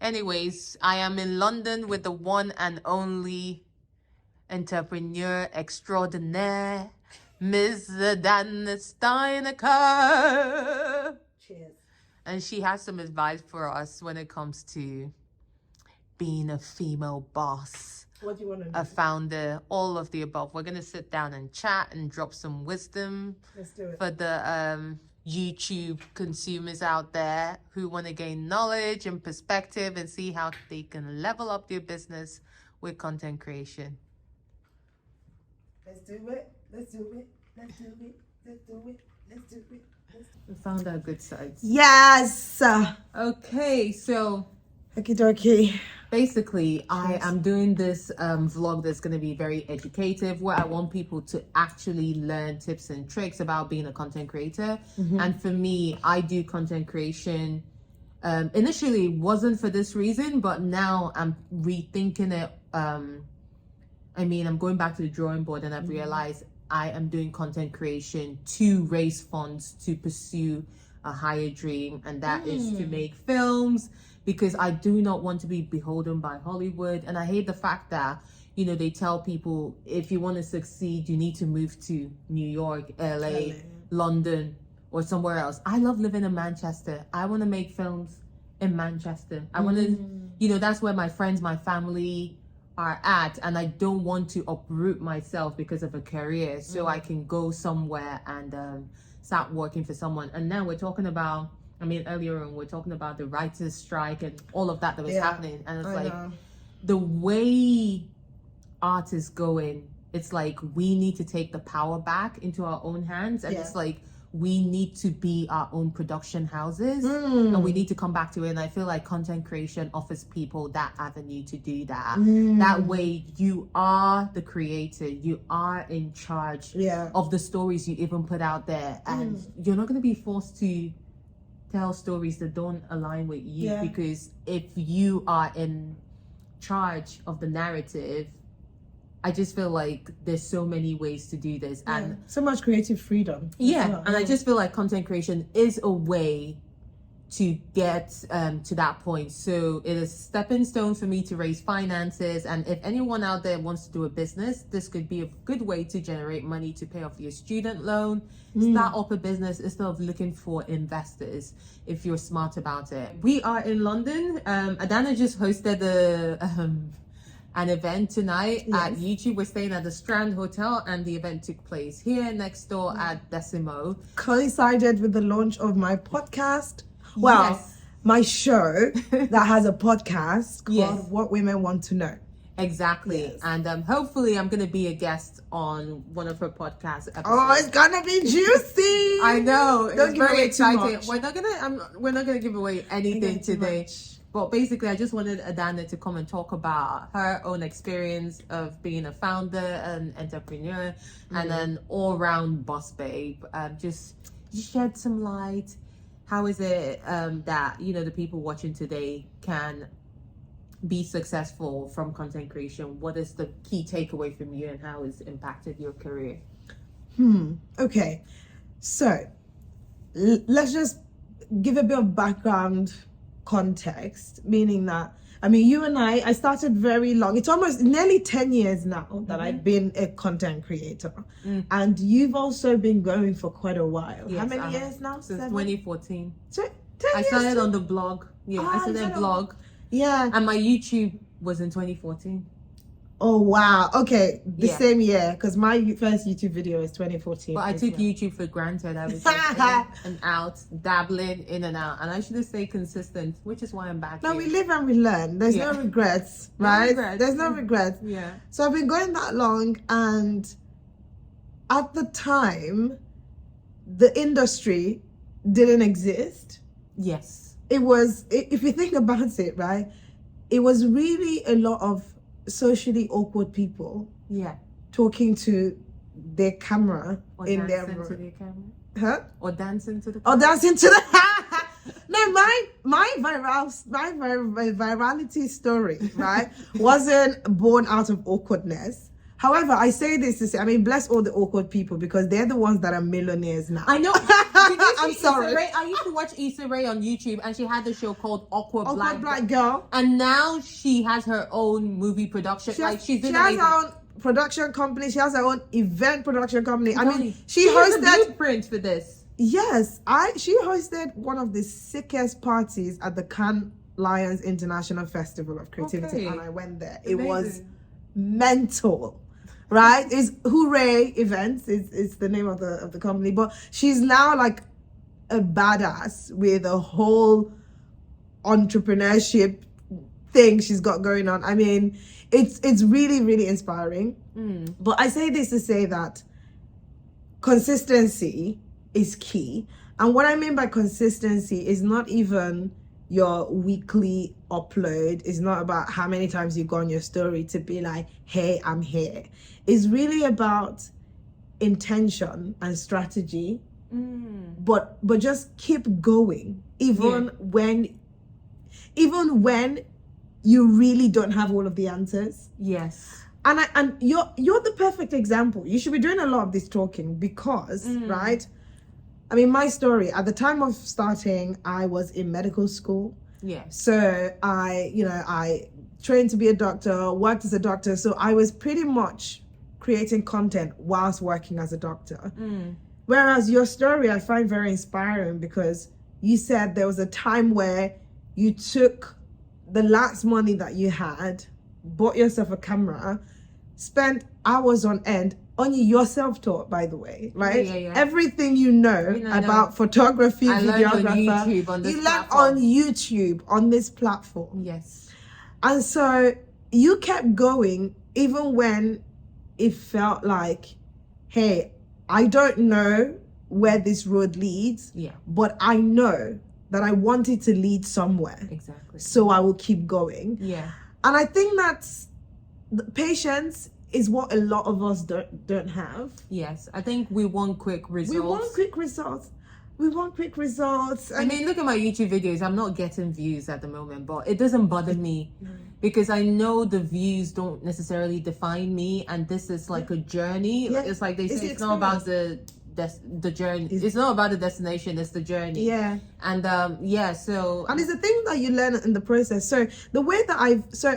anyways, I am in London with the one and only entrepreneur extraordinaire, Ms. Adanna Steinacker. Cheers. And she has some advice for us when it comes to being a female boss, What do you want to do? a founder, all of the above. We're going to sit down and chat and drop some wisdom. Let's do it. For the YouTube consumers out there who want to gain knowledge and perspective and see how they can level up their business with content creation. Let's do it. Let's do it. Let's do it. Let's do it. Let's do it. We found our good sides. Yes. Okay, so Okie dokie. basically, I am doing this vlog that's going to be very educative, where I want people to actually learn tips and tricks about being a content creator. And for me, I do content creation. Initially, it wasn't for this reason, but now I'm rethinking it. I'm going back to the drawing board, and I've realized I am doing content creation to raise funds to pursue a higher dream, and that is to make films, because I do not want to be beholden by Hollywood. And I hate the fact that, you know, they tell people if you want to succeed, you need to move to New York, LA, London, or somewhere else. I love living in Manchester. I want to make films in Manchester. I want to, you know, that's where my friends, my family are at, and I don't want to uproot myself because of a career, so I can go somewhere and start working for someone. And now we're talking about, earlier on we're talking about the writers' strike and all of that was happening, and it's the way art is going, it's like we need to take the power back into our own hands, and it's like we need to be our own production houses, and we need to come back to it. And I feel like content creation offers people that avenue to do that. That way you are the creator, you are in charge of the stories you even put out there, and you're not going to be forced to tell stories that don't align with you, because if you are in charge of the narrative, I just feel like there's so many ways to do this, and so much creative freedom. And I just feel like content creation is a way to get to that point. So it is a stepping stone for me to raise finances, and if anyone out there wants to do a business, this could be a good way to generate money to pay off your student loan, start up a business instead of looking for investors, if you're smart about it. We are in London. Adanna just hosted an event tonight at YouTube. We're staying at the Strand Hotel, and the event took place here next door at Decimo. Coincided with the launch of my podcast. Well, my show that has a podcast called What Women Want to Know. Exactly. And hopefully I'm going to be a guest on one of her podcast episodes. Oh, it's going to be juicy. I know. Don't it's give very away exciting. too much. We're not going to give away anything today. But basically, I just wanted Adanna to come and talk about her own experience of being a founder, an entrepreneur, and an all-round boss babe. Just shed some light. How is it that, you know, the people watching today can be successful from content creation? What is the key takeaway from you, and how it's impacted your career? Okay. So let's just give a bit of background context, meaning that you and I started very long. It's almost nearly 10 years now that I've been a content creator, and you've also been going for quite a while. How many years now? Since 7? 2014. So, I started on the blog. I started a blog. And my YouTube was in 2014. Oh wow. Okay, the same year, because my first YouTube video is 2014. But I took YouTube for granted. I was just in and out, dabbling in and out, and I should have stayed consistent, which is why I'm back No, here. we live and we learn. There's no regrets, right? There's no regrets. So I've been going that long, and at the time, the industry didn't exist. It was, if you think about it, right? It was really a lot of socially awkward people talking to their camera in their room. To their camera. Or dancing to the No, my virality story, right, wasn't born out of awkwardness. However, I say this to say, bless all the awkward people, because they're the ones that are millionaires now. I know. I'm sorry. I used to watch Issa Rae on YouTube, and she had the show called Awkward Black Girl. And now she has her own movie production. She has her own production company. She has her own event production company. I mean, she hosted the blueprint for this. Yes, she hosted one of the sickest parties at the Cannes Lions International Festival of Creativity, and I went there. Amazing. It was mental. Right? It's Hooray Events. It's the name of the company. But she's now like a badass with a whole entrepreneurship thing she's got going on. I mean, it's really, really inspiring. But I say this to say that consistency is key. And what I mean by consistency is not even your weekly upload. It's not about how many times you go on your story to be like, hey, I'm here. It's really about intention and strategy. But just keep going, even when you really don't have all of the answers. Yes. And you're the perfect example. You should be doing a lot of this talking because right, I mean, my story at the time of starting, I was in medical school. Yeah. So I trained to be a doctor, worked as a doctor. So I was pretty much creating content whilst working as a doctor. Whereas your story I find very inspiring because you said there was a time where you took the last money that you had, bought yourself a camera, spent hours on end on your self-taught, by the way, right? Yeah. Everything you know about photography, videographer, you learned on YouTube, on this platform. Yes. And so you kept going even when it felt like, hey, I don't know where this road leads, but I know that I want it to lead somewhere. Exactly. So I will keep going. Yeah. And I think that's patience is what a lot of us don't have. Yes, I think we want quick results. We want quick results. I mean, look at my YouTube videos. I'm not getting views at the moment, but it doesn't bother me because I know the views don't necessarily define me, and this is like a journey. It's like they say, it's not about the journey. It's not about the destination. It's the journey. Yeah. And so and it's the thing that you learn in the process. So the way that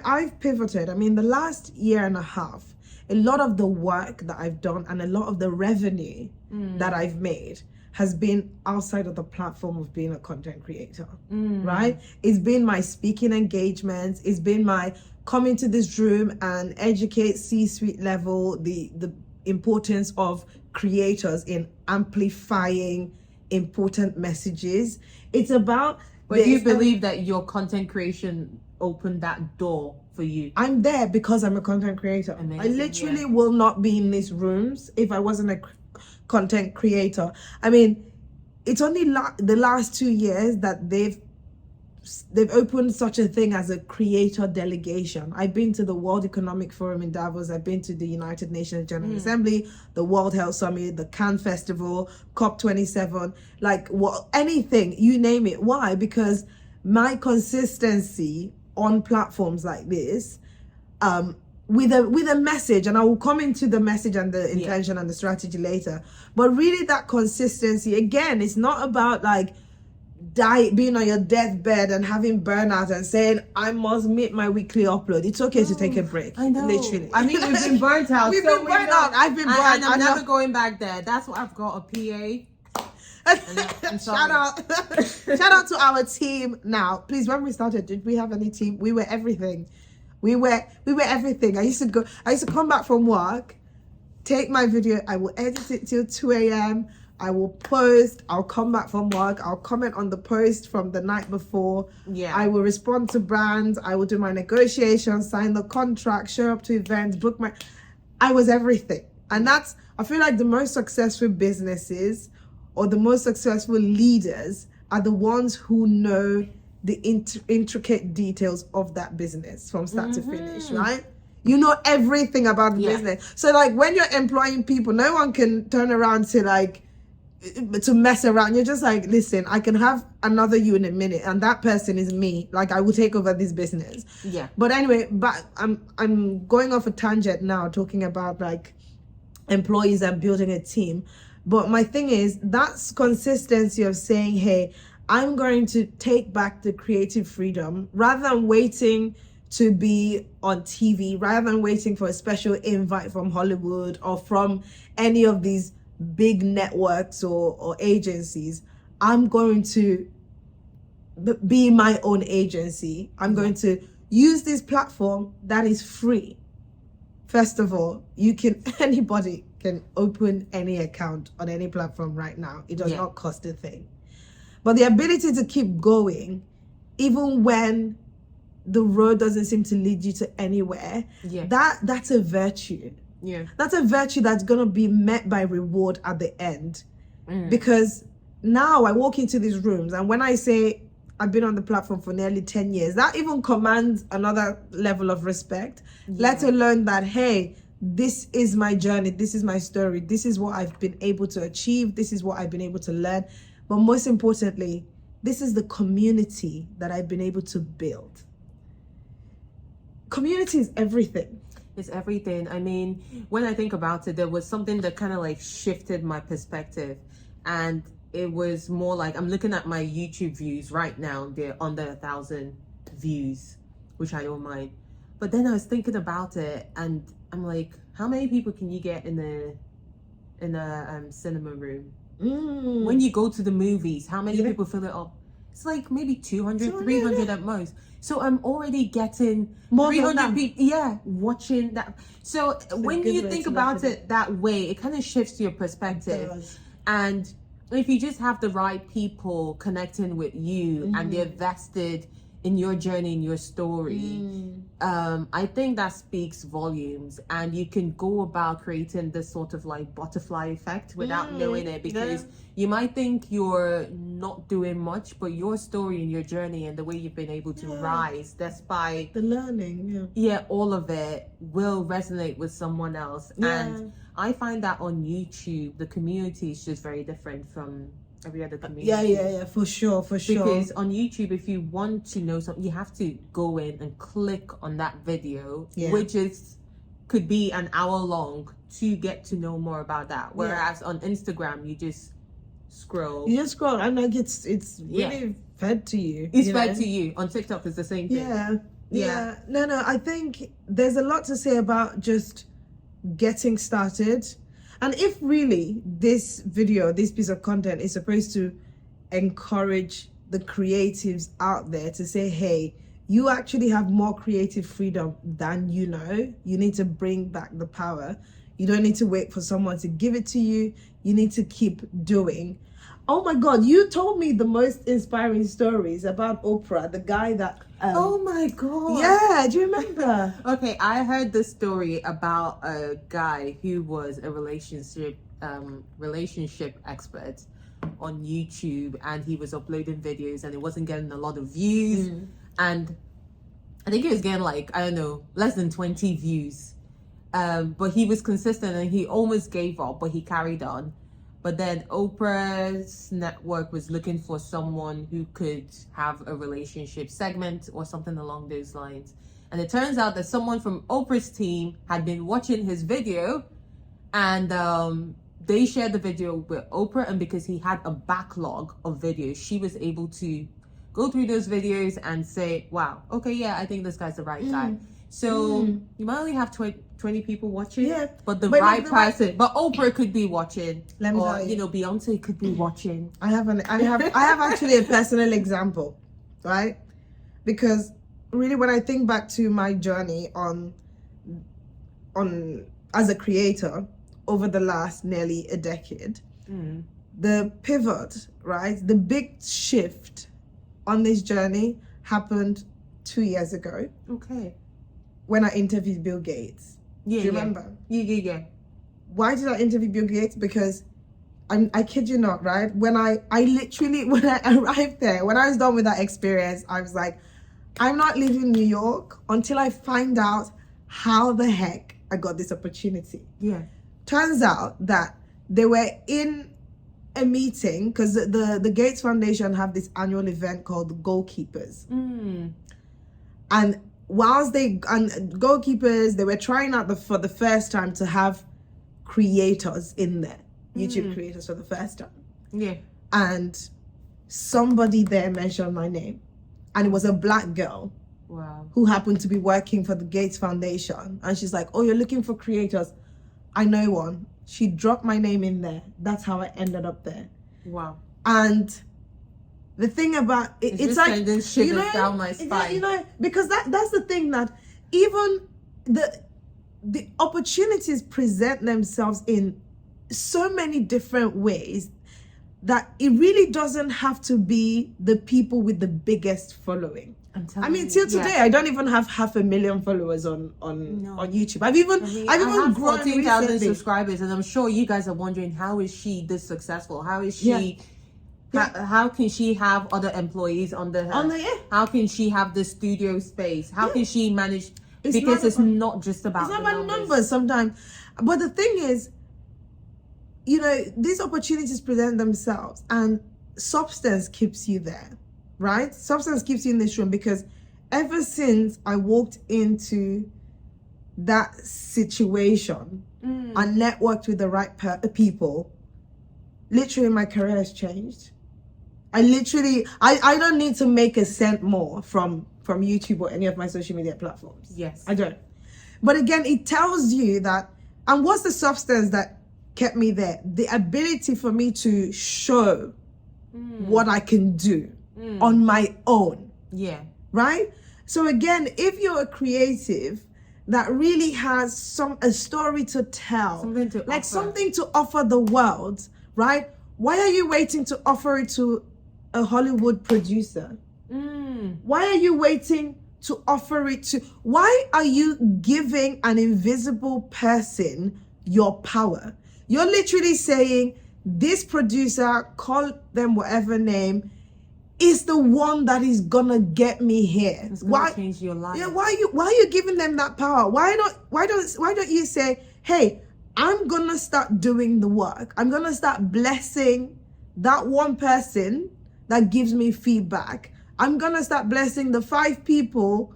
I've pivoted. I mean, the last year and a half, a lot of the work that I've done and a lot of the revenue that I've made has been outside of the platform of being a content creator, right? It's been my speaking engagements. It's been my coming to this room and educate C-suite level the importance of creators in amplifying important messages. It's about. But do you believe that your content creation opened that door for you? I'm there because I'm a content creator. Amazing, I literally will not be in these rooms if I wasn't a content creator. I mean, it's only the last 2 years that they've opened such a thing as a creator delegation. I've been to the World Economic Forum in Davos. I've been to the United Nations General Assembly, the World Health Summit, the Cannes Festival, COP27, anything, you name it. Why? Because my consistency on platforms like this, with a message, and I will come into the message and the intention and the strategy later, but really that consistency, again, it's not about like being on your deathbed and having burnout and saying I must meet my weekly upload. It's okay to take a break. I know. Literally. I mean, we've been burnt out. We've been burnt out. I've been burnt. And I'm never going back there. That's why I've got a PA. Shout out to our team. Now, please, when we started, did we have any team? We were everything. We were everything. I used to come back from work, take my video, I will edit it till 2 a.m. I will post, I'll come back from work, I'll comment on the post from the night before. Yeah. I will respond to brands, I will do my negotiations, sign the contract, show up to events, I was everything. And I feel like the most successful businesses or the most successful leaders are the ones who know the intricate details of that business from start to finish, right? You know everything about the business. So like when you're employing people, no one can turn around to mess around. You're just like, listen, I can have another you in a minute, and that person is me. Like I will take over this business. Yeah. But anyway, I'm going off a tangent now, talking about like employees and building a team. But my thing is, that's consistency of saying, hey, I'm going to take back the creative freedom rather than waiting to be on TV, rather than waiting for a special invite from Hollywood or from any of these big networks or agencies. I'm going to be my own agency. I'm going to use this platform that is free. First of all, anybody can open any account on any platform right now. It does not cost a thing. But the ability to keep going, even when the road doesn't seem to lead you to anywhere, that's a virtue. Yeah. That's a virtue that's going to be met by reward at the end. Because now I walk into these rooms, and when I say I've been on the platform for nearly 10 years, that even commands another level of respect, let alone that, hey, this is my journey, this is my story, this is what I've been able to achieve, this is what I've been able to learn. But most importantly, this is the community that I've been able to build. Community is everything. It's everything. I mean, when I think about it, there was something that kind of like shifted my perspective. And it was more like, I'm looking at my YouTube views right now. They're under 1,000 views, which I don't mind. But then I was thinking about it, and I'm like, how many people can you get in a cinema room? When you go to the movies, how many people fill it up? It's like maybe 200, 300 at most. So I'm already getting more 300 people, watching that. So when you think about it that way, it kind of shifts your perspective. And if you just have the right people connecting with you and they're vested in your journey, in your story, I think that speaks volumes. And you can go about creating this sort of like butterfly effect without knowing it, because you might think you're not doing much, but your story and your journey and the way you've been able to rise despite the learning, all of it will resonate with someone else. And I find that on YouTube, the community is just very different from every other community. For sure. Because on YouTube, if you want to know something, you have to go in and click on that video, which could be an hour long, to get to know more about that. Whereas on Instagram, you just scroll. And like it's really fed to you. It's fed to you. On TikTok, it's the same thing. No, I think there's a lot to say about just getting started. And if really this piece of content is supposed to encourage the creatives out there to say, hey, you actually have more creative freedom than you know. You need to bring back the power. You don't need to wait for someone to give it to you. You need to keep doing. Oh my God, you told me the most inspiring stories about Oprah, the guy that... oh my God. Yeah, do you remember? Okay, I heard the story about a guy who was a relationship expert on YouTube, and he was uploading videos and it wasn't getting a lot of views. And I think he was getting like, I don't know, less than 20 views. But he was consistent and he almost gave up, but he carried on. But then Oprah's network was looking for someone who could have a relationship segment or something along those lines. And it turns out that someone from Oprah's team had been watching his video, and they shared the video with Oprah. And because he had a backlog of videos, she was able to go through those videos and say, wow, okay, yeah, I think this guy's the right guy. So you might only have 20 people watching, but the right person. But Oprah could be watching, or Beyonce could be watching. I have actually a personal example, right? Because really, when I think back to my journey on as a creator over the last nearly a decade, the pivot, right, the big shift on this journey happened 2 years ago. Okay. When I interviewed Bill Gates. Do you remember? Yeah. Why did I interview Bill Gates? Because I kid you not, right? When I arrived there, when I was done with that experience, I was like, I'm not leaving New York until I find out how the heck I got this opportunity. Yeah. Turns out that they were in a meeting, because the Gates Foundation have this annual event called the Goalkeepers. And whilst goalkeepers, they were trying out for the first time to have creators in there. YouTube creators for the first time. Yeah. And somebody there mentioned my name. And it was a black girl. Wow. Who happened to be working for the Gates Foundation. And she's like, oh, you're looking for creators. I know one. She dropped my name in there. That's how I ended up there. Wow. And the thing about it, it's like, you know, down my spine. You know, because that's the thing, that even the opportunities present themselves in so many different ways that it really doesn't have to be the people with the biggest following. I mean, till today, I don't even have 500,000 followers on YouTube. I've even grown 14,000 subscribers, and I'm sure you guys are wondering, how is she this successful? How is she? How can she have other employees under her? How can she have the studio space? How can she manage? Because it's not just about the numbers sometimes. But the thing is, you know, these opportunities present themselves, and substance keeps you there, right? Substance keeps you in this room, because ever since I walked into that situation and networked with the right people, literally my career has changed. I don't need to make a cent more from YouTube or any of my social media platforms. Yes. I don't. But again, it tells you that, and what's the substance that kept me there? The ability for me to show what I can do on my own. Yeah. Right? So again, if you're a creative that really has a story to tell, something to offer the world, right? Why are you waiting to offer it to a Hollywood producer? Why are you waiting to offer it to? Why are you giving an invisible person your power? You're literally saying, this producer, call them whatever name, is the one that is gonna get me here. It's gonna change your life. Yeah, why are you giving them that power? Why don't you say, hey, I'm gonna start doing the work. I'm gonna start blessing that one person that gives me feedback. I'm gonna start blessing the 5 people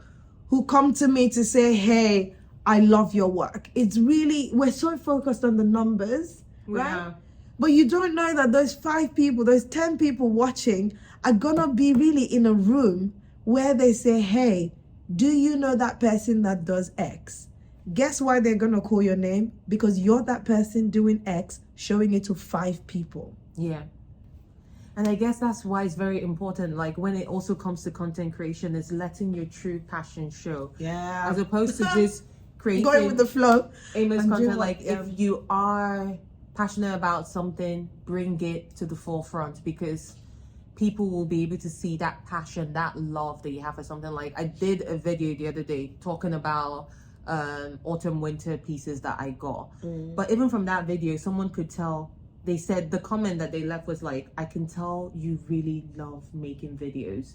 who come to me to say, hey, I love your work. It's really, we're so focused on the numbers, right? But you don't know that those 5 people, those 10 people watching are gonna be really in a room where they say, hey, do you know that person that does X? Guess why they're gonna call your name? Because you're that person doing X, showing it to 5 people. Yeah. And I guess that's why it's very important, like when it also comes to content creation, is letting your true passion show. Yeah. As opposed to just creating, going with the flow, aimless content. Like if you are passionate about something, bring it to the forefront, because people will be able to see that passion, that love that you have for something. Like I did a video the other day talking about autumn winter pieces that I got, but even from that video, someone could tell. They said the comment that they left was like, I can tell you really love making videos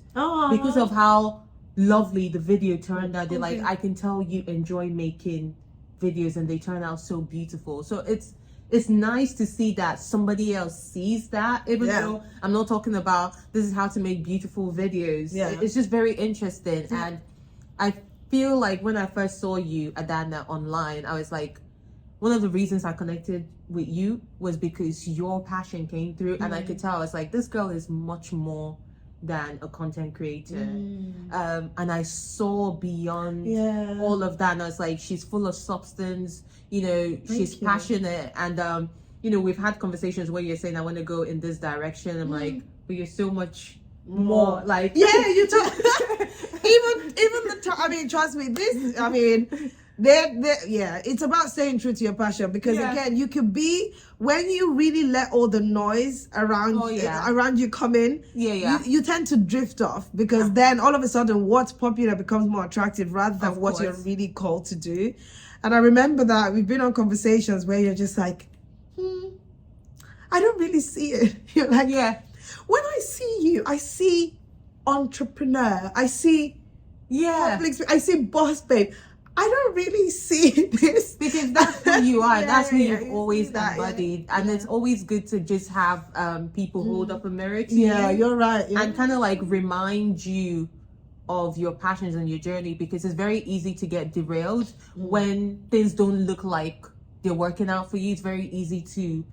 because of how lovely the video turned out. They're like, I can tell you enjoy making videos, and they turn out so beautiful. So it's nice to see that somebody else sees that, even though I'm not talking about this is how to make beautiful videos. It's just very interesting. And I feel like when I first saw you, Adanna, online, I was like, one of the reasons I connected with you was because your passion came through, and I could tell, I was like, this girl is much more than a content creator. And I saw beyond all of that, and I was like, she's full of substance, you know, she's passionate. And you know, we've had conversations where you're saying, I want to go in this direction. I'm like, but you're so much more like, you talk even the I mean, trust me, this, I mean, it's about staying true to your passion, because again, you could be, when you really let all the noise around you come in, you tend to drift off, because then all of a sudden what's popular becomes more attractive rather than what you're really called to do. And I remember that we've been on conversations where you're just like, I don't really see it. You're like, when I see you, I see entrepreneur, I see I see boss babe. I don't really see this, because that's who you are. That's who you've always embodied. And it's always good to just have people hold up a mirror to you. You're right. And kind of like remind you of your passions and your journey, because it's very easy to get derailed when things don't look like they're working out for you. It's very easy to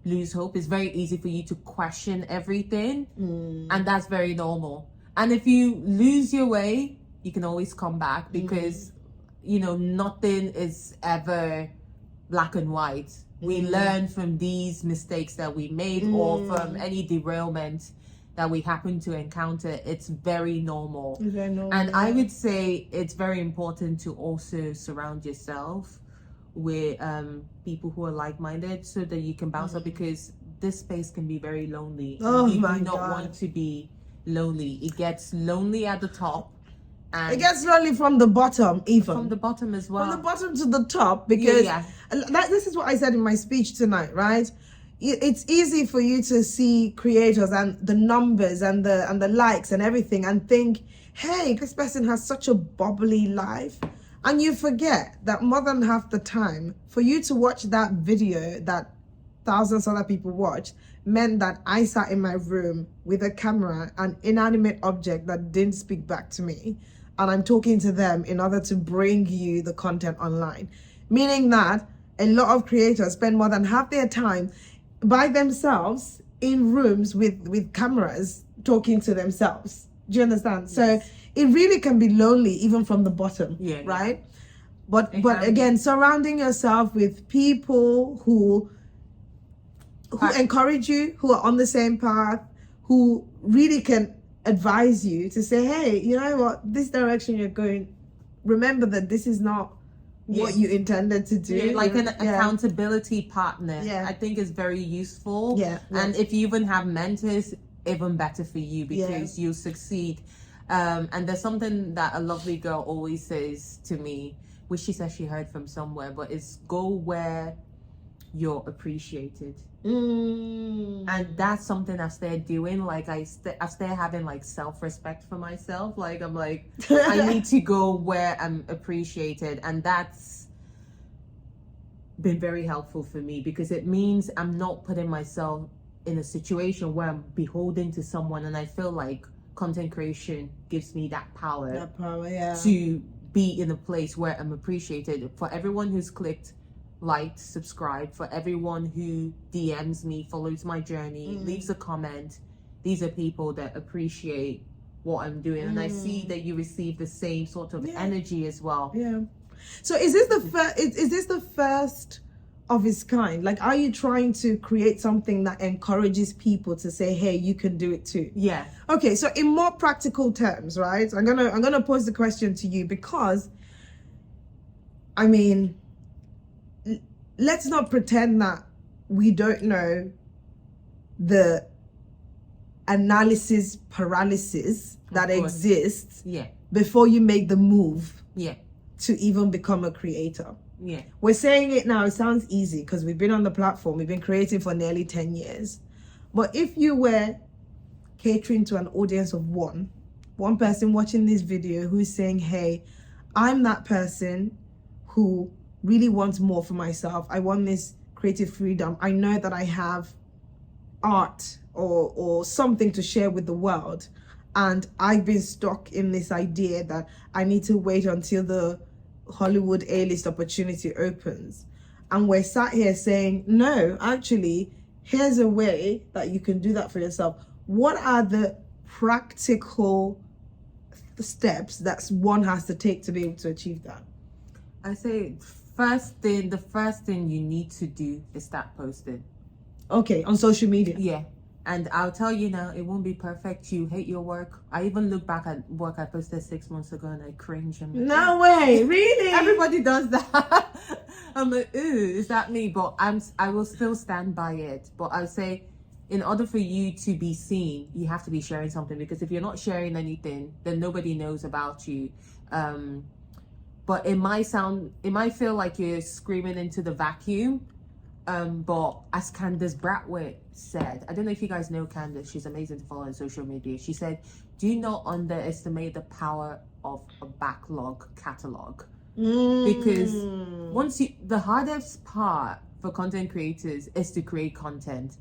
lose hope. It's very easy for you to question everything, and that's very normal. And if you lose your way, you can always come back, because nothing is ever black and white. We learn from these mistakes that we made, or from any derailment that we happen to encounter. It's very normal. And I would say it's very important to also surround yourself with people who are like-minded, so that you can bounce up, because this space can be very lonely. Oh, you my do not God. want to be lonely. It gets lonely at the top, and it gets lonely from the bottom, even from the bottom as well. From the bottom to the top, because Yeah. this is what I said in my speech tonight, right? It's easy for you to see creators and the numbers and the likes and everything, and think, hey, this person has such a bubbly life. And you forget that more than half the time, for you to watch that video that thousands of other people watched, meant that I sat in my room with a camera, an inanimate object that didn't speak back to me, and I'm talking to them in order to bring you the content online. Meaning that a lot of creators spend more than half their time by themselves in rooms with cameras, talking to themselves. Do you understand? Yes. So it really can be lonely even from the bottom, right? But again, surrounding yourself with people who encourage you, who are on the same path, who really can advise you to say, hey, you know what, this direction you're going, remember that this is not what you intended to do. Like an accountability partner, I think is very useful. And if you even have mentors, even better for you, because you'll succeed. And there's something that a lovely girl always says to me, which she says she heard from somewhere, but it's go where you're appreciated. And that's something I started doing. Like I started having like self-respect for myself. Like I'm like, I need to go where I'm appreciated, and that's been very helpful for me, because it means I'm not putting myself in a situation where I'm beholden to someone. And I feel like content creation gives me that power to be in a place where I'm appreciated. For everyone who's clicked like, subscribe, for everyone who DMs me, follows my journey, leaves a comment, these are people that appreciate what I'm doing. And I see that you receive the same sort of energy as well. So is this the first of its kind? Like, are you trying to create something that encourages people to say, hey, you can do it too? Okay, so in more practical terms, right, I'm gonna pose the question to you, because I mean, let's not pretend that we don't know the analysis paralysis that exists before you make the move to even become a creator. We're saying it now, it sounds easy because we've been on the platform, we've been creating for nearly 10 years. But if you were catering to an audience of one person watching this video who's saying, hey, I'm that person who really wants more for myself, I want this creative freedom, I know that I have art or something to share with the world, and I've been stuck in this idea that I need to wait until the Hollywood A-list opportunity opens, and we're sat here saying, no, actually, here's a way that you can do that for yourself. What are the practical steps that one has to take to be able to achieve that? I say the first thing you need to do is start posting. Okay, on social media. And I'll tell you now, it won't be perfect. You hate your work. I even look back at work I posted 6 months ago and I cringe. I'm like, no way, really? Everybody does that. I'm like, ooh, is that me? But I will still stand by it. But I'll say, in order for you to be seen, you have to be sharing something, because if you're not sharing anything, then nobody knows about you. But it might feel like you're screaming into the vacuum. But as Candace Bratwick said, I don't know if you guys know Candace, she's amazing to follow on social media. She said, do not underestimate the power of a backlog catalog. Because the hardest part for content creators is to create content.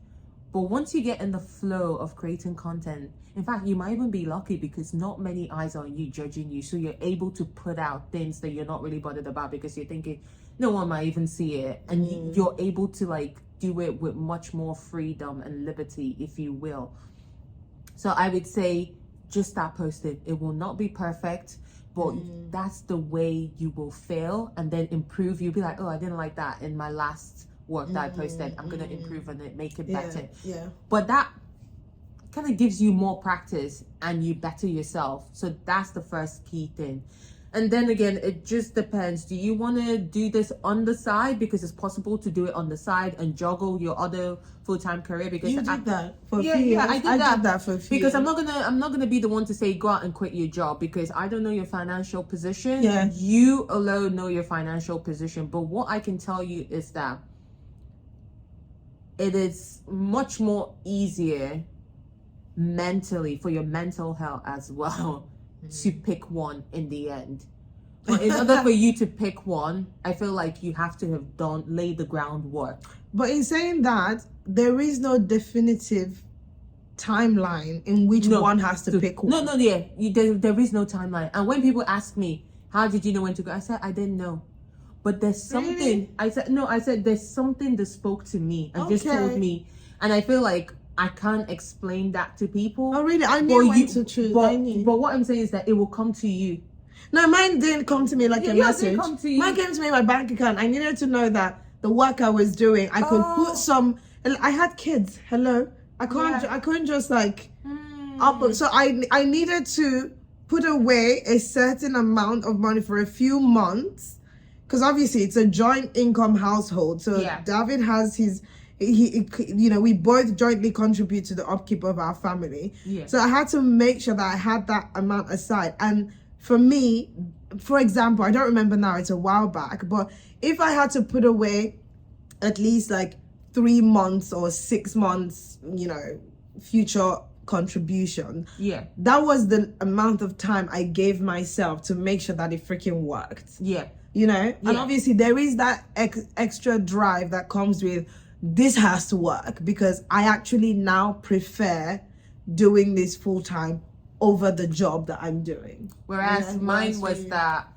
But once you get in the flow of creating content, in fact, you might even be lucky because not many eyes are on you judging you. So you're able to put out things that you're not really bothered about because you're thinking, no one might even see it. And you're able to like do it with much more freedom and liberty, if you will. So I would say just start posting. It will not be perfect, but that's the way you will fail and then improve. You'll be like, oh, I didn't like that in my last work that I posted. I'm going to improve on it, make it better. Yeah. But that kind of gives you more practice and you better yourself. So that's the first key thing. And then again, it just depends. Do you want to do this on the side? Because it's possible to do it on the side and juggle your other full-time career. Because you did that for a few years. Yeah, I did that for a few because years. I'm not gonna be the one to say go out and quit your job, because I don't know your financial position. Yeah. You alone know your financial position. But what I can tell you is that it is much more easier mentally, for your mental health as well, to pick one in the end. But in order for you to pick one, I feel like you have to have laid the groundwork. But in saying that, there is no definitive timeline in which one has to pick one. There is no timeline. And when people ask me, how did you know when to go? I said, I didn't know. But there's something, really? I said, there's something that spoke to me and just told me. And I feel like I can't explain that to people. Oh, really? I knew when to choose. But what I'm saying is that it will come to you. No, mine didn't come to me like a message. Didn't come to you. Mine came to me in my bank account. I needed to know that the work I was doing, I could put some. I had kids. Hello, I couldn't just like up. So I needed to put away a certain amount of money for a few months, because obviously it's a joint income household. So David has his. We both jointly contribute to the upkeep of our family. Yeah. So I had to make sure that I had that amount aside. And for me, for example, I don't remember now, it's a while back, but if I had to put away at least like 3 months or 6 months, future contribution. Yeah. That was the amount of time I gave myself to make sure that it freaking worked. Yeah. And obviously there is that extra drive that comes with, this has to work, because I actually now prefer doing this full time over the job that I'm doing. Whereas mine was that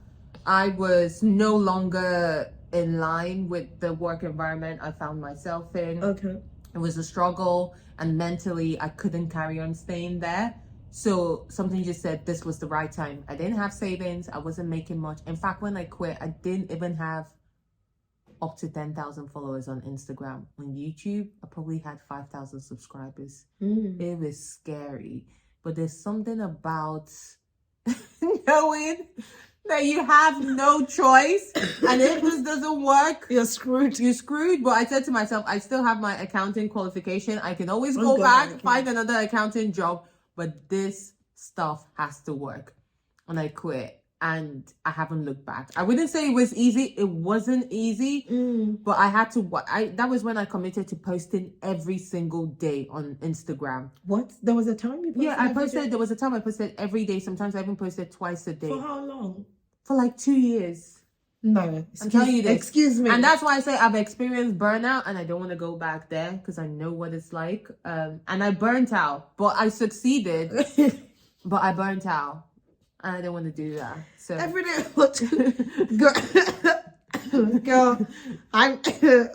I was no longer in line with the work environment I found myself in. Okay. It was a struggle, and mentally I couldn't carry on staying there. So something just said this was the right time. I didn't have savings. I wasn't making much. In fact, when I quit, I didn't even have up to 10,000 followers on Instagram. On YouTube, I probably had 5,000 subscribers. It was scary. But there's something about knowing that you have no choice, and if this doesn't work, you're screwed. But I said to myself, I still have my accounting qualification. I can always go back, find another accounting job, but this stuff has to work. And I quit. And I haven't looked back. I wouldn't say it was easy. It wasn't easy, but I had to. That was when I committed to posting every single day on Instagram. What? There was a time you posted? Yeah, I posted. There was a time I posted every day. Sometimes I even posted twice a day. For how long? For like 2 years. No, I'm telling you this. Excuse me. And that's why I say I've experienced burnout, and I don't want to go back there because I know what it's like. And I burnt out, but I succeeded. But I burnt out. I don't want to do that. So every day, girl,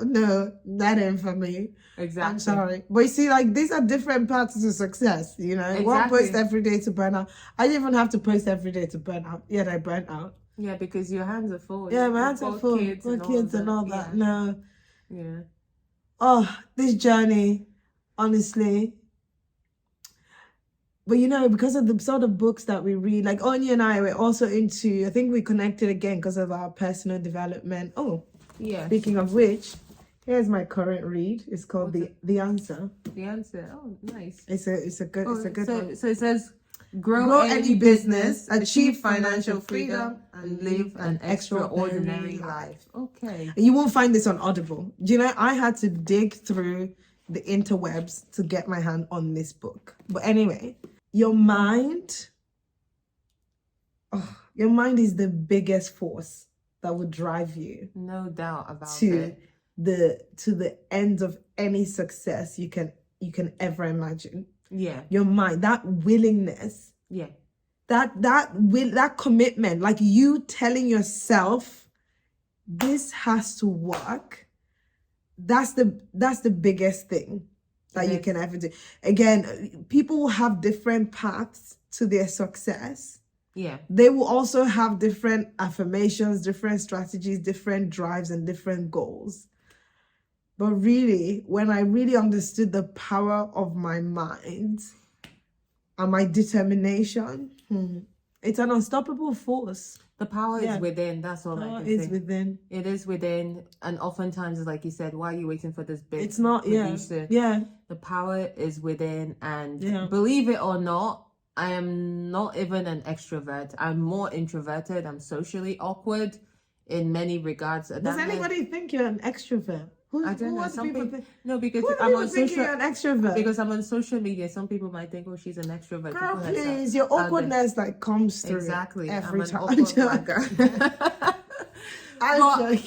no, that ain't for me. Exactly. I'm sorry, but you see, like, these are different paths to success. Exactly. One post every day to burn out. I didn't even have to post every day to burn out. Yet I burnt out. Yeah, because your hands are full. Yeah, my hands are full. Kids and all that. Yeah. No. Yeah. Oh, this journey, honestly. But because of the sort of books that we read, like Anya and I were also into, I think we connected again because of our personal development. Oh, yeah. Speaking of which, here's my current read. It's called The Answer. The Answer. Oh, nice. It's a good one. So it says, grow any business, achieve financial freedom, and live an extraordinary life. Okay. And you won't find this on Audible. I had to dig through the interwebs to get my hand on this book. But anyway, your mind is the biggest force that would drive you. No doubt about it. To the end of any success you can ever imagine. Yeah. Your mind, that willingness. Yeah. That commitment, like you telling yourself, this has to work. that's the biggest thing that you can ever do. Again, people will have different paths to their success. Yeah. They will also have different affirmations, different strategies, different drives, and different goals. But really, when I really understood the power of my mind and my determination, it's an unstoppable force. The power is within. That's all I can say. It's within. It is within. And oftentimes, like you said, why are you waiting for this big It's not, producer? Yeah. The power is within. And believe it or not, I am not even an extrovert. I'm more introverted. I'm socially awkward in many regards. Does anybody think you're an extrovert? I don't know. Some people think, no, because I'm on social. You're an extrovert because I'm on social media. Some people might think, "Oh, she's an extrovert." Girl, please, your awkwardness comes through exactly every time.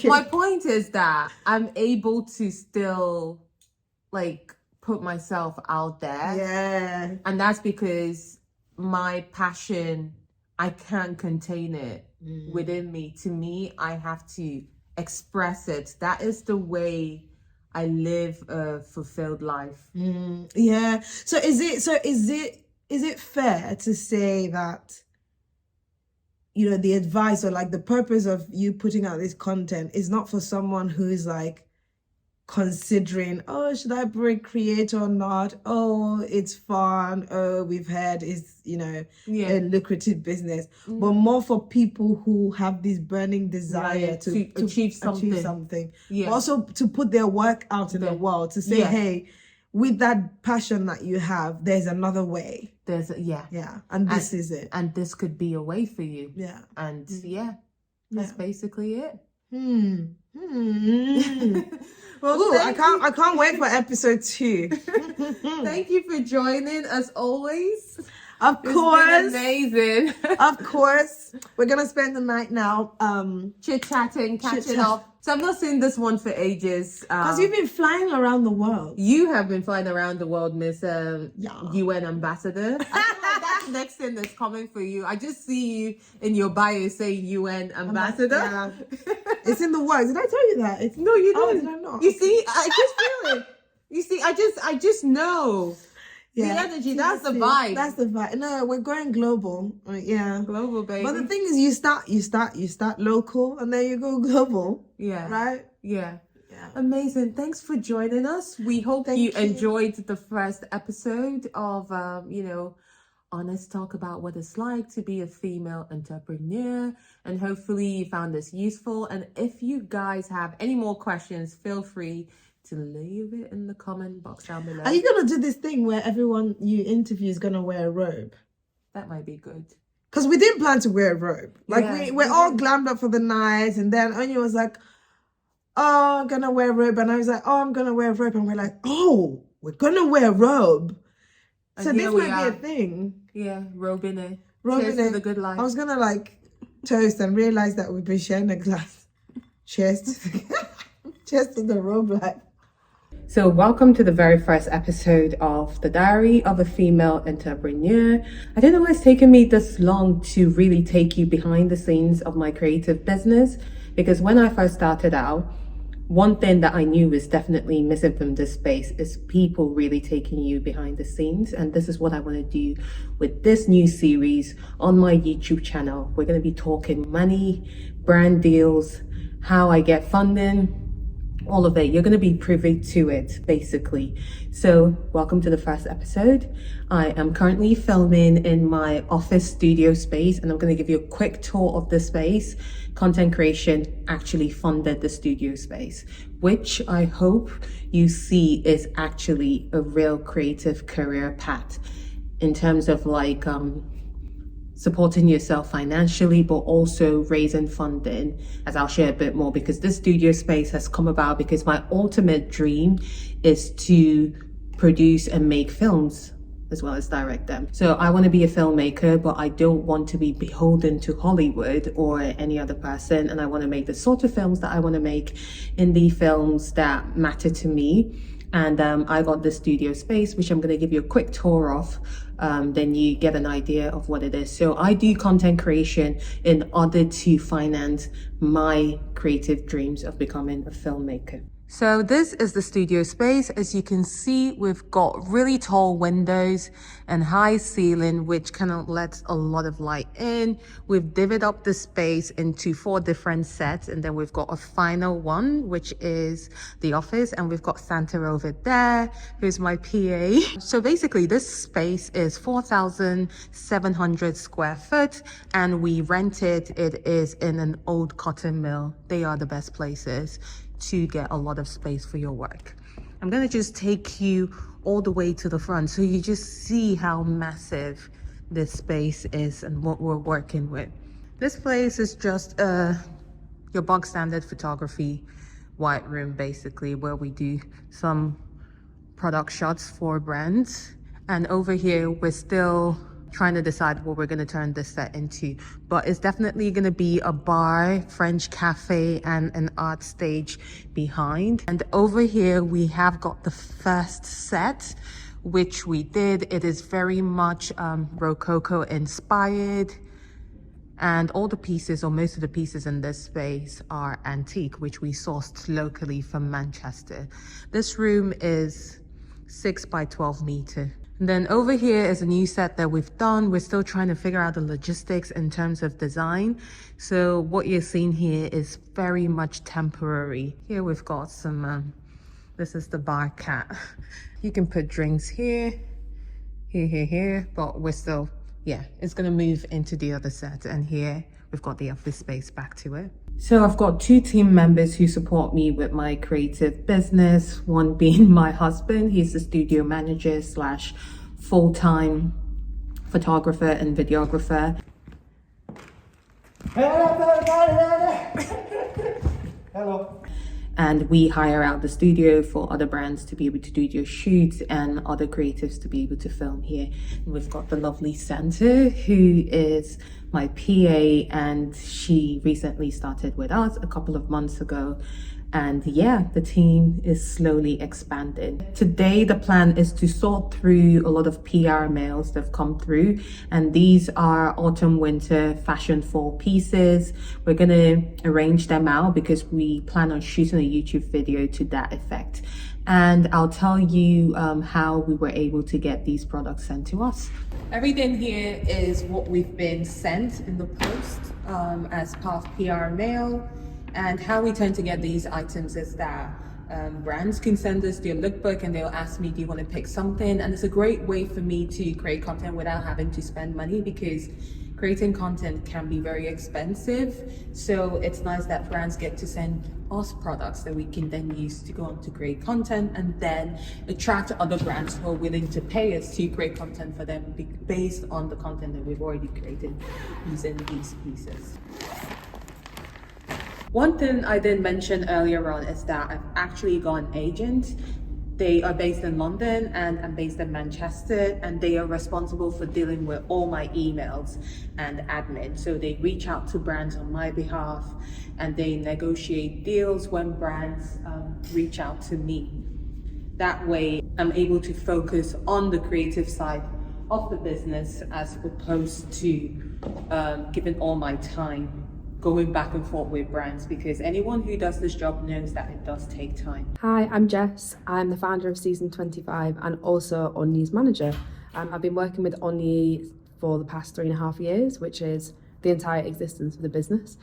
My point is that I'm able to still like put myself out there. Yeah, and that's because my passion, I can't contain it within me. To me, I have to express it. That is the way I live a fulfilled life. Yeah. So is it fair to say that, you know, the advice or like the purpose of you putting out this content is not for someone who's like considering, oh, should I create or not? Oh, it's fun. Oh, we've heard it's, you know, a lucrative business, but more for people who have this burning desire to achieve something. But also to put their work out in the world, to say, hey, with that passion that you have, there's another way. And this is it. And this could be a way for you. Yeah. And that's basically it. Well, ooh, I can't wait for episode 2. Thank you for joining as always. Of course. It's been amazing. Of course. We're gonna spend the night now chit-chatting, catching up. So I've not seen this one for ages. Because you've been flying around the world. You have been flying around the world, Miss UN Ambassador. I feel like that's next thing that's coming for you. I just see you in your bio saying UN Ambassador. Yeah. It's in the works. Did I tell you that? No, you didn't. Did I not? You see, I just feel it. You see, I just know. Yeah, the energy, that's the vibe. That's the vibe. No, we're going global. Yeah. Global, baby. But the thing is, you start local and then you go global. Yeah. Right? Yeah. Amazing. Thanks for joining us. We hope you enjoyed the first episode of, honest talk about what it's like to be a female entrepreneur. And hopefully you found this useful. And if you guys have any more questions, feel free to leave it in the comment box down below. Are you gonna do this thing where everyone you interview is gonna wear a robe? That might be good. Because we didn't plan to wear a robe. Like we're all glammed up for the night, and then Anya was like, "Oh, I'm gonna wear a robe," and I was like, "Oh, I'm gonna wear a robe," and we're like, "Oh, we're gonna wear a robe." And so this might be a thing. Yeah, robing it. Cheers to the good life. I was gonna like toast and realize that we've been sharing a glass. Cheers to the robe life. So welcome to the very first episode of The Diary of a Female Entrepreneur. I don't know why it's taken me this long to really take you behind the scenes of my creative business, because when I first started out, one thing that I knew was definitely missing from this space is people really taking you behind the scenes. And this is what I want to do with this new series on my YouTube channel. We're going to be talking money, brand deals, how I get funding, all of it. You're going to be privy to it, basically. So welcome to the first episode. I am currently filming in my office studio space, and I'm going to give you a quick tour of the space. Content creation actually funded the studio space, which I hope you see is actually a real creative career path in terms of like supporting yourself financially, but also raising funding, as I'll share a bit more, because this studio space has come about because my ultimate dream is to produce and make films as well as direct them. So I want to be a filmmaker, but I don't want to be beholden to Hollywood or any other person. And I want to make the sort of films that I want to make, indie films that matter to me. And I got this studio space, which I'm going to give you a quick tour of. Then you get an idea of what it is. So I do content creation in order to finance my creative dreams of becoming a filmmaker. So this is the studio space. As you can see, we've got really tall windows and high ceiling, which kind of lets a lot of light in. We've divided up the space into 4 different sets, and then we've got a final one, which is the office, and we've got Santa over there, who's my PA. So basically this space is 4,700 square foot, and we rent it. It is in an old cotton mill. They are the best places to get a lot of space for your work. I'm gonna just take you all the way to the front so you just see how massive this space is and what we're working with. This place is just your bog standard photography white room, basically, where we do some product shots for brands. And over here, we're still trying to decide what we're going to turn this set into, but it's definitely going to be a bar, French cafe, and an art stage behind. And over here we have got the first set, which we did. It is very much Rococo inspired, and all the pieces, or most of the pieces in this space, are antique, which we sourced locally from Manchester. This room is 6 by 12 meter. And then over here is a new set that we've done. We're still trying to figure out the logistics in terms of design. So what you're seeing here is very much temporary. Here we've got some, this is the bar cat. You can put drinks here, here, but we're still, yeah, it's gonna move into the other set. And here we've got the office space back to it. So I've got 2 team members who support me with my creative business. One being my husband. He's the studio manager slash full-time photographer and videographer. Hello. And we hire out the studio for other brands to be able to do their shoots and other creatives to be able to film here. And we've got the lovely Santa, who is my PA, and she recently started with us a couple of months ago. And yeah, the team is slowly expanding. Today, the plan is to sort through a lot of PR mails that have come through. And these are autumn winter fashion fall pieces. We're gonna arrange them out because we plan on shooting a YouTube video to that effect. And I'll tell you how we were able to get these products sent to us. Everything here is what we've been sent in the post as part of PR mail. And how we tend to get these items is that brands can send us their lookbook and they'll ask me, do you want to pick something? And it's a great way for me to create content without having to spend money, because creating content can be very expensive. So it's nice that brands get to send us products that we can then use to go on to create content and then attract other brands who are willing to pay us to create content for them based on the content that we've already created using these pieces. One thing I didn't mention earlier on is that I've actually got an agent. They are based in London and I'm based in Manchester, and they are responsible for dealing with all my emails and admin. So they reach out to brands on my behalf and they negotiate deals when brands reach out to me. That way I'm able to focus on the creative side of the business as opposed to giving all my time going back and forth with brands, because anyone who does this job knows that it does take time. Hi, I'm Jess. I'm the founder of Season 25 and also Onyi's manager. I've been working with Onyi for the past 3.5 years, which is the entire existence of the business.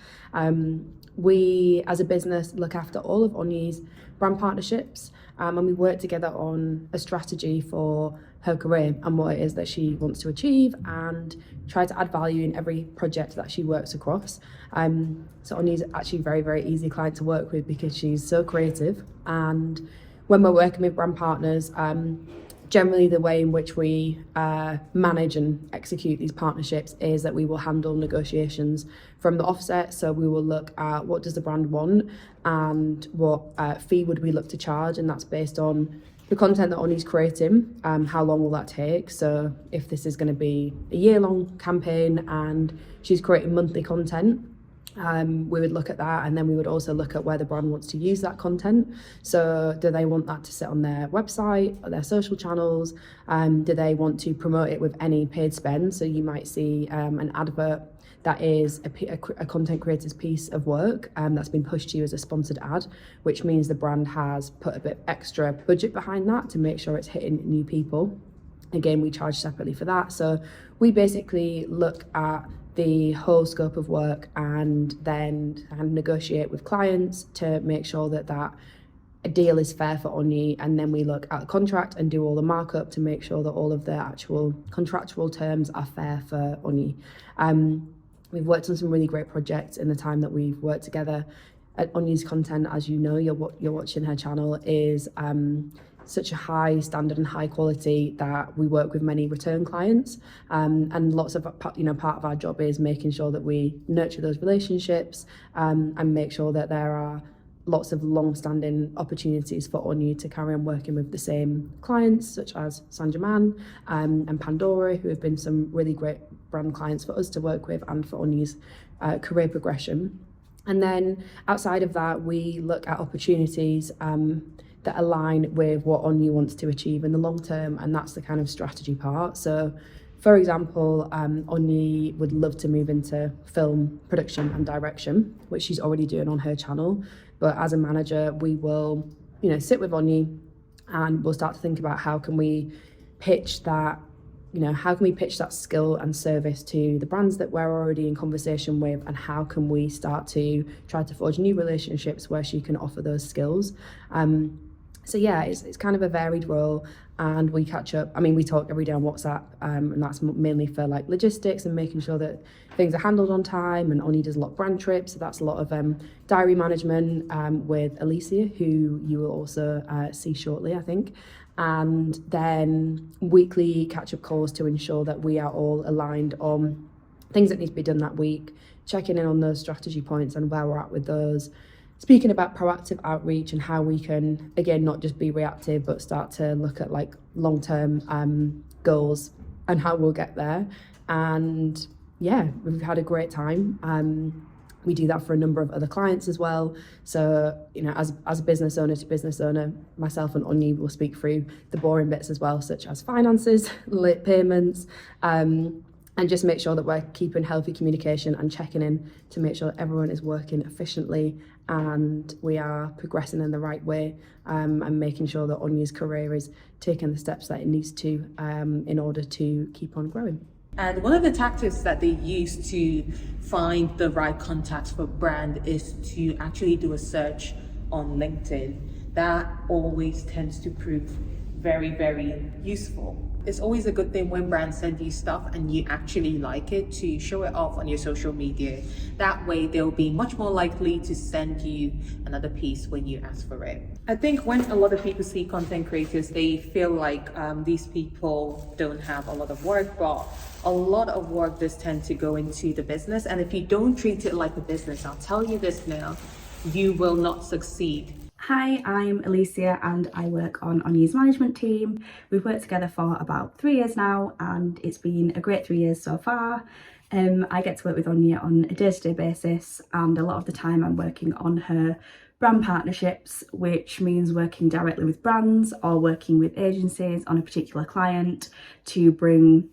We, as a business, look after all of Onyi's brand partnerships, and we work together on a strategy for her career and what it is that she wants to achieve, and try to add value in every project that she works across. So Onyi's actually a very, very easy client to work with because she's so creative. And when we're working with brand partners, generally the way in which we manage and execute these partnerships is that we will handle negotiations from the offset. So we will look at what does the brand want and what fee would we look to charge, and that's based on the content that Onyi's creating, how long will that take? So if this is going to be a year-long campaign and she's creating monthly content, We would look at that, and then we would also look at where the brand wants to use that content. So do they want that to sit on their website or their social channels? Do they want to promote it with any paid spend? So you might see an advert that is a content creator's piece of work that's been pushed to you as a sponsored ad, which means the brand has put a bit extra budget behind that to make sure it's hitting new people. Again, we charge separately for that. So we basically look at the whole scope of work and then negotiate with clients to make sure that a deal is fair for Onyi, and then we look at the contract and do all the markup to make sure that all of the actual contractual terms are fair for Onyi. We've worked on some really great projects in the time that we've worked together. Onyi's content, as you know, you're watching her channel, is such a high standard and high quality that we work with many return clients, and lots of part of our job is making sure that we nurture those relationships and make sure that there are lots of long-standing opportunities for Onyi to carry on working with the same clients, such as Saint Germain and Pandora, who have been some really great brand clients for us to work with and for Onyi's career progression. And then outside of that, we look at opportunities that align with what Onyi wants to achieve in the long term, and that's the kind of strategy part. So for example, Onyi would love to move into film production and direction, which she's already doing on her channel. But as a manager, we will, sit with Onyi and we'll start to think about how can we pitch that skill and service to the brands that we're already in conversation with, and how can we start to try to forge new relationships where she can offer those skills. So yeah, it's kind of a varied role, and we catch up. I mean, we talk every day on WhatsApp, and that's mainly for like logistics and making sure that things are handled on time. And Onyi does a lot of brand trips, so that's a lot of diary management with Alicia, who you will also see shortly, I think. And then weekly catch-up calls to ensure that we are all aligned on things that need to be done that week, checking in on those strategy points and where we're at with those. Speaking about proactive outreach and how we can, again, not just be reactive, but start to look at like long-term goals and how we'll get there. And yeah, we've had a great time. We do that for a number of other clients as well. So, as a business owner to business owner, myself and Onyi will speak through the boring bits as well, such as finances, late payments, and just make sure that we're keeping healthy communication and checking in to make sure that everyone is working efficiently and we are progressing in the right way, and making sure that Onyi's career is taking the steps that it needs to in order to keep on growing. And one of the tactics that they use to find the right contacts for brand is to actually do a search on LinkedIn. That always tends to prove very, very useful. It's always a good thing when brands send you stuff and you actually like it, to show it off on your social media. That way they'll be much more likely to send you another piece when you ask for it. I think when a lot of people see content creators, they feel like these people don't have a lot of work, but a lot of work does tend to go into the business. And if you don't treat it like a business, I'll tell you this now, you will not succeed. Hi, I'm Alicia and I work on Onyi's management team. We've worked together for about 3 years now and it's been a great 3 years so far. I get to work with Onyi on a day-to-day basis, and a lot of the time I'm working on her brand partnerships, which means working directly with brands or working with agencies on a particular client to bring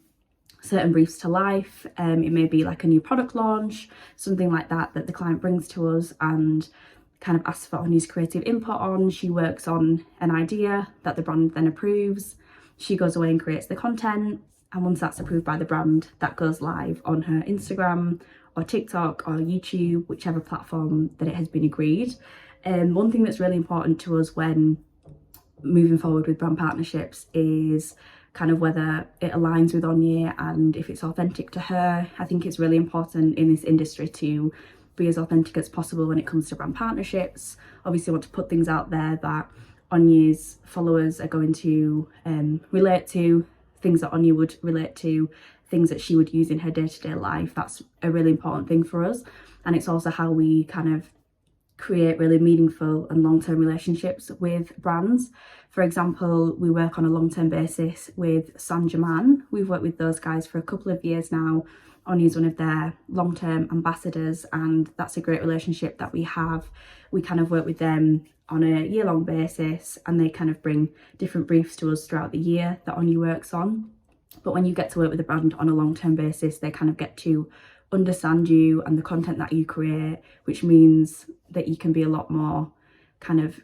certain briefs to life. It may be like a new product launch, something like that the client brings to us and kind of asks for Onyi's creative input on. She works on an idea that the brand then approves. She goes away and creates the content, and once that's approved by the brand, that goes live on her Instagram or TikTok or YouTube, whichever platform that it has been agreed. One thing that's really important to us when moving forward with brand partnerships is kind of whether it aligns with Onyi and if it's authentic to her. I think it's really important in this industry to be as authentic as possible when it comes to brand partnerships. Obviously, I want to put things out there that Onyi's followers are going to relate to, things that Onyi would relate to, things that she would use in her day-to-day life. That's a really important thing for us. And it's also how we kind of create really meaningful and long-term relationships with brands. For example, we work on a long-term basis with Saint Germain. We've worked with those guys for a couple of years now. Oni's one of their long-term ambassadors, and that's a great relationship that we have. We kind of work with them on a year-long basis, and they kind of bring different briefs to us throughout the year that Oni works on. But when you get to work with a brand on a long-term basis, they kind of get to understand you and the content that you create, which means that you can be a lot more kind of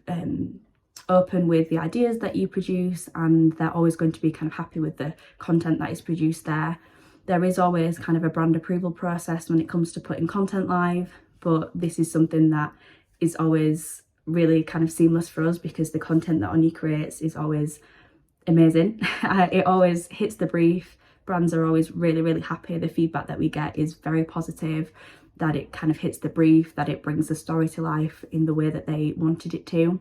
open with the ideas that you produce, and they're always going to be kind of happy with the content that is produced there. There is always kind of a brand approval process when it comes to putting content live, but this is something that is always really kind of seamless for us because the content that Oni creates is always amazing. It always hits the brief. Brands are always really, really happy. The feedback that we get is very positive, that it kind of hits the brief, that it brings the story to life in the way that they wanted it to,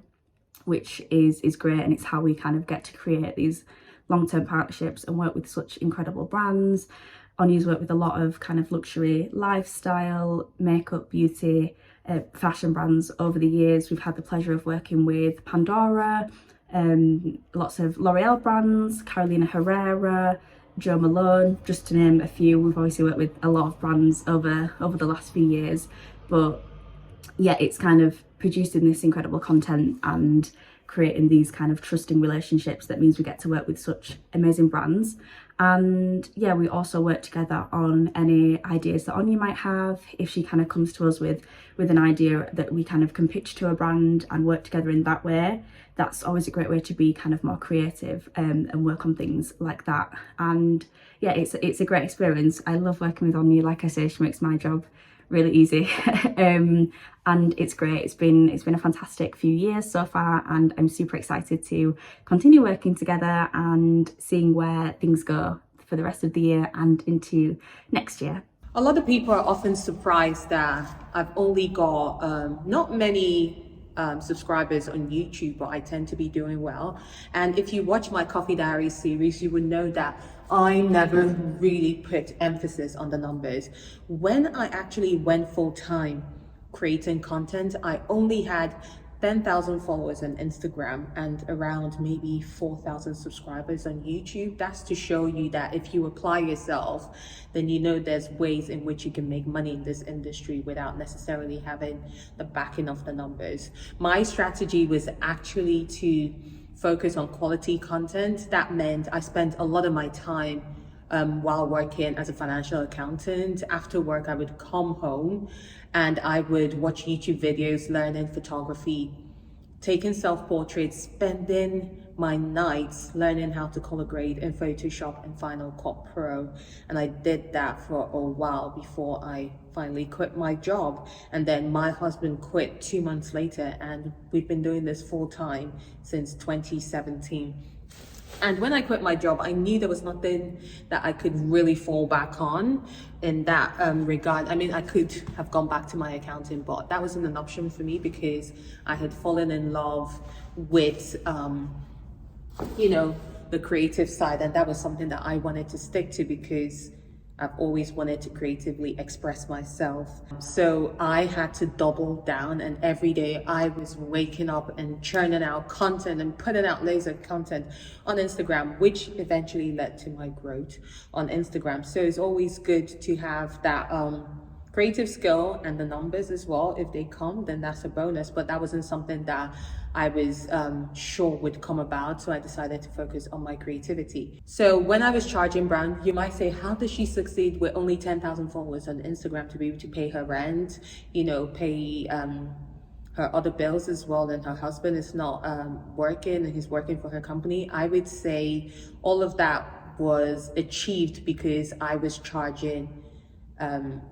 which is great. And it's how we kind of get to create these long-term partnerships and work with such incredible brands. Oni's worked with a lot of kind of luxury lifestyle, makeup, beauty, fashion brands over the years. We've had the pleasure of working with Pandora, lots of L'Oreal brands, Carolina Herrera, Jo Malone, just to name a few. We've obviously worked with a lot of brands over the last few years, but yeah, it's kind of producing this incredible content and creating these kind of trusting relationships that means we get to work with such amazing brands. And yeah, we also work together on any ideas that Oni might have. If she kind of comes to us with an idea that we kind of can pitch to a brand and work together in that way, that's always a great way to be kind of more creative and work on things like that. And yeah, it's a great experience. I love working with Oni. Like I say, she makes my job really easy. And it's great. It's been a fantastic few years so far, and I'm super excited to continue working together and seeing where things go for the rest of the year and into next year. A lot of people are often surprised that I've only got not many subscribers on YouTube, but I tend to be doing well. And if you watch my Coffee Diary series, you would know that I never really put emphasis on the numbers. When I actually went full time creating content, I only had 10,000 followers on Instagram and around maybe 4,000 subscribers on YouTube. That's to show you that if you apply yourself, then you know there's ways in which you can make money in this industry without necessarily having the backing of the numbers. My strategy was actually to focus on quality content. That meant I spent a lot of my time while working as a financial accountant. After work, I would come home and I would watch YouTube videos, learning photography, taking self-portraits, spending my nights learning how to color grade in Photoshop and Final Cut Pro. And I did that for a while before I finally quit my job. And then my husband quit 2 months later, and we've been doing this full time since 2017. And when I quit my job, I knew there was nothing that I could really fall back on in that regard. I mean, I could have gone back to my accounting, but that wasn't an option for me because I had fallen in love with, the creative side. And that was something that I wanted to stick to because I've always wanted to creatively express myself. So I had to double down, and every day I was waking up and churning out content and putting out loads of content on Instagram, which eventually led to my growth on Instagram. So it's always good to have that creative skill and the numbers as well. If they come, then that's a bonus, but that wasn't something that I was sure would come about, so I decided to focus on my creativity. So when I was charging brand, you might say, how does she succeed with only 10,000 followers on Instagram to be able to pay her rent, pay her other bills as well, and her husband is not working and he's working for her company? I would say all of that was achieved because I was charging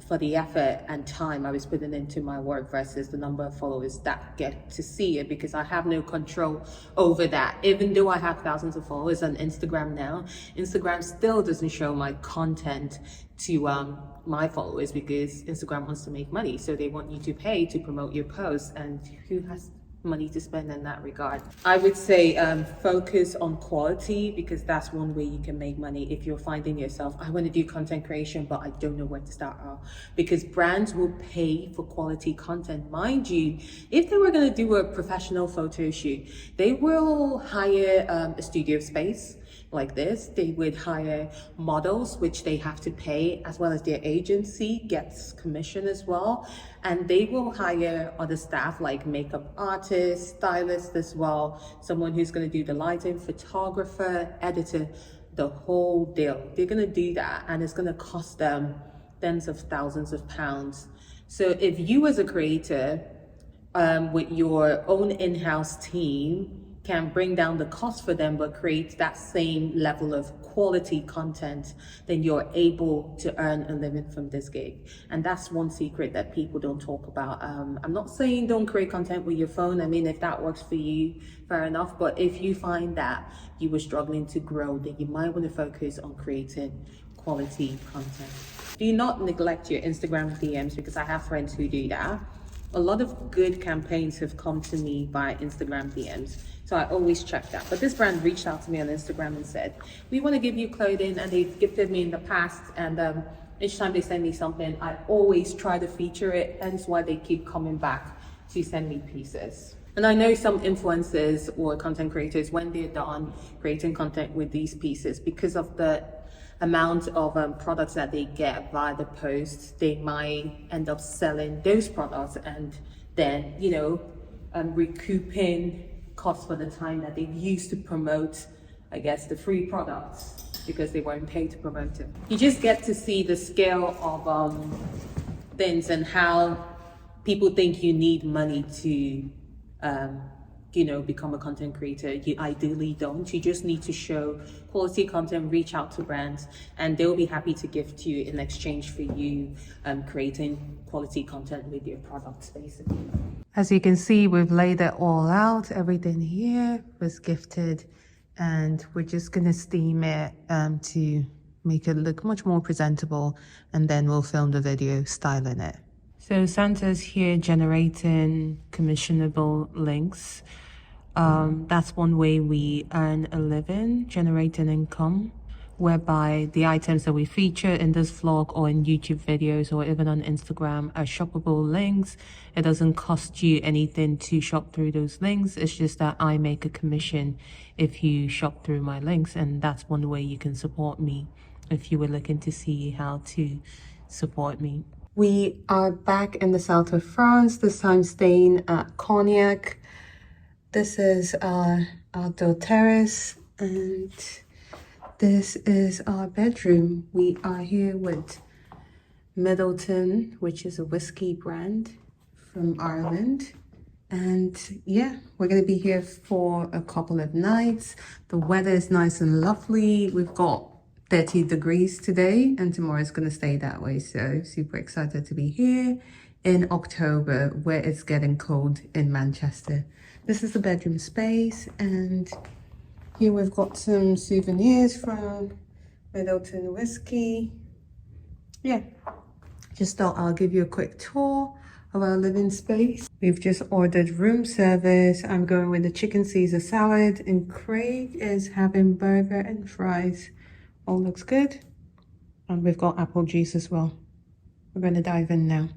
for the effort and time I was putting into my work versus the number of followers that get to see it, because I have no control over that. Even though I have thousands of followers on Instagram now, Instagram still doesn't show my content to my followers because Instagram wants to make money. So they want you to pay to promote your posts, and who has money to spend in that regard? I would say focus on quality, because that's one way you can make money. If you're finding yourself, I want to do content creation but I don't know where to start out, because brands will pay for quality content. Mind you, if they were going to do a professional photo shoot, they will hire a studio space, like this. They would hire models, which they have to pay, as well as their agency gets commission as well. And they will hire other staff like makeup artists, stylists as well, someone who's going to do the lighting, photographer, editor, the whole deal. They're going to do that, and it's going to cost them tens of thousands of pounds. So if you as a creator with your own in-house team can bring down the cost for them but create that same level of quality content, then you're able to earn a living from this gig. And that's one secret that people don't talk about. I'm not saying don't create content with your phone. I mean, if that works for you, fair enough. But if you find that you were struggling to grow, then you might want to focus on creating quality content. Do not neglect your Instagram DMs, because I have friends who do that. A lot of good campaigns have come to me by Instagram DMs, so I always check that. But this brand reached out to me on Instagram and said, we want to give you clothing, and they've gifted me in the past, and each time they send me something, I always try to feature it, hence why they keep coming back to send me pieces. And I know some influencers or content creators, when they're done creating content with these pieces, because of the amount of products that they get via the posts, they might end up selling those products and then, you know, recouping costs for the time that they've used to promote, I guess, the free products, because they weren't paid to promote it. You just get to see the scale of things and how people think you need money to you know, become a content creator. You ideally don't. You just need to show quality content, reach out to brands, and they'll be happy to gift you in exchange for you creating quality content with your products, basically. As you can see, we've laid it all out. Everything here was gifted, and we're just gonna steam it to make it look much more presentable, and then we'll film the video styling it. So Santa's here generating commissionable links. That's one way we earn a living, generating income, whereby the items that we feature in this vlog or in YouTube videos or even on Instagram are shoppable links. It doesn't cost you anything to shop through those links. It's just that I make a commission if you shop through my links, and that's one way you can support me if you were looking to see how to support me. We are back in the south of France, this time staying at Cognac. This is our outdoor terrace, and this is our bedroom. We are here with Middleton, which is a whiskey brand from Ireland. And yeah, we're going to be here for a couple of nights. The weather is nice and lovely. We've got 30 degrees today, and tomorrow is going to stay that way. So super excited to be here in October, where it's getting cold in Manchester. This is the bedroom space, and here we've got some souvenirs from Middleton Whiskey. Yeah, just thought I'll give you a quick tour of our living space. We've just ordered room service. I'm going with the chicken Caesar salad, and Craig is having burger and fries. All looks good. And we've got apple juice as well. We're going to dive in now.